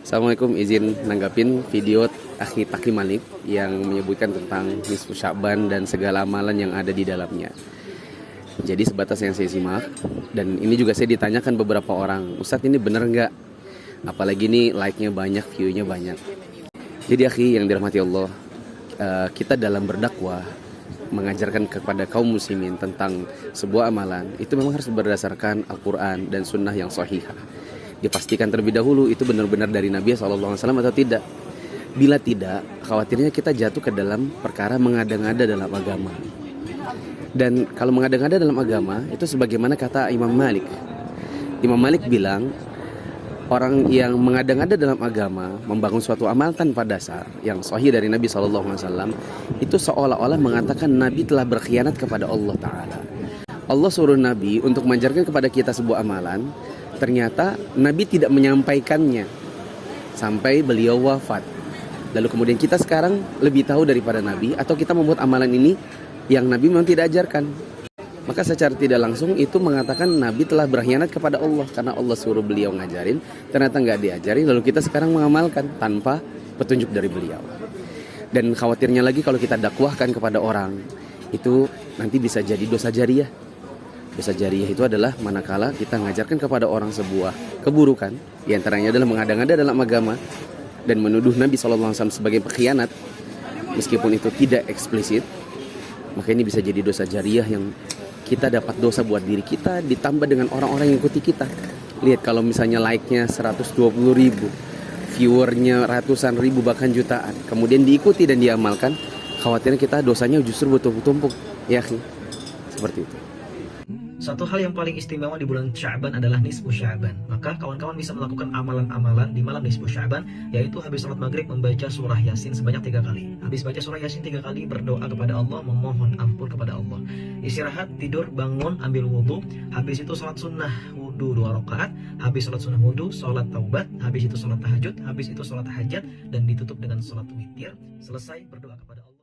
Assalamualaikum, izin nanggapin video Akhi Taki Malik yang menyebutkan tentang nisfu Sya'ban dan segala amalan yang ada di dalamnya. Jadi sebatas yang saya simak, dan ini juga saya ditanyakan beberapa orang, Ustadz ini bener nggak? Apalagi ini like-nya banyak, view-nya banyak. Jadi akhi yang dirahmati Allah, kita dalam berdakwah mengajarkan kepada kaum muslimin tentang sebuah amalan itu memang harus berdasarkan Al-Quran dan Sunnah yang sahihah. Dipastikan terlebih dahulu itu benar-benar dari Nabi SAW atau tidak. Bila tidak, khawatirnya kita jatuh ke dalam perkara mengada-ngada dalam agama. Dan kalau mengada-ngada dalam agama itu sebagaimana kata Imam Malik. Imam Malik bilang, orang yang mengada-ngada dalam agama, membangun suatu amal tanpa dasar yang sahih dari Nabi SAW, itu seolah-olah mengatakan Nabi telah berkhianat kepada Allah Ta'ala. Allah suruh Nabi untuk mengajarkan kepada kita sebuah amalan, ternyata Nabi tidak menyampaikannya sampai beliau wafat. Lalu kemudian kita sekarang lebih tahu daripada Nabi, atau kita membuat amalan ini yang Nabi memang tidak ajarkan. Maka secara tidak langsung itu mengatakan Nabi telah berkhianat kepada Allah, karena Allah suruh beliau ngajarin, ternyata nggak diajari, lalu kita sekarang mengamalkan tanpa petunjuk dari beliau. Dan khawatirnya lagi kalau kita dakwahkan kepada orang, itu nanti bisa jadi dosa jariyah. Dosa jariyah itu adalah manakala kita ngajarkan kepada orang sebuah keburukan, diantaranya adalah mengada-ngada dalam agama, dan menuduh Nabi SAW sebagai pengkhianat, meskipun itu tidak eksplisit, maka ini bisa jadi dosa jariyah yang kita dapat dosa buat diri kita, ditambah dengan orang-orang yang ikuti kita. Lihat kalau misalnya like-nya 120 ribu, viewernya ratusan ribu bahkan jutaan, kemudian diikuti dan diamalkan, khawatirnya kita dosanya justru bertumpuk-tumpuk. Ya, seperti itu. Satu hal yang paling istimewa di bulan Sya'ban adalah nisfu Sya'ban. Maka kawan-kawan bisa melakukan amalan-amalan di malam nisfu Sya'ban, yaitu habis sholat maghrib membaca surah Yasin sebanyak 3 kali. Habis baca surah Yasin 3 kali, berdoa kepada Allah, memohon ampun kepada Allah. Istirahat, tidur, bangun, ambil wudhu. Habis itu sholat sunnah wudhu 2 rakaat. Habis sholat sunnah wudhu, sholat taubat. Habis itu sholat tahajud. Habis itu sholat hajat. Dan ditutup dengan sholat witir. Selesai, berdoa kepada Allah.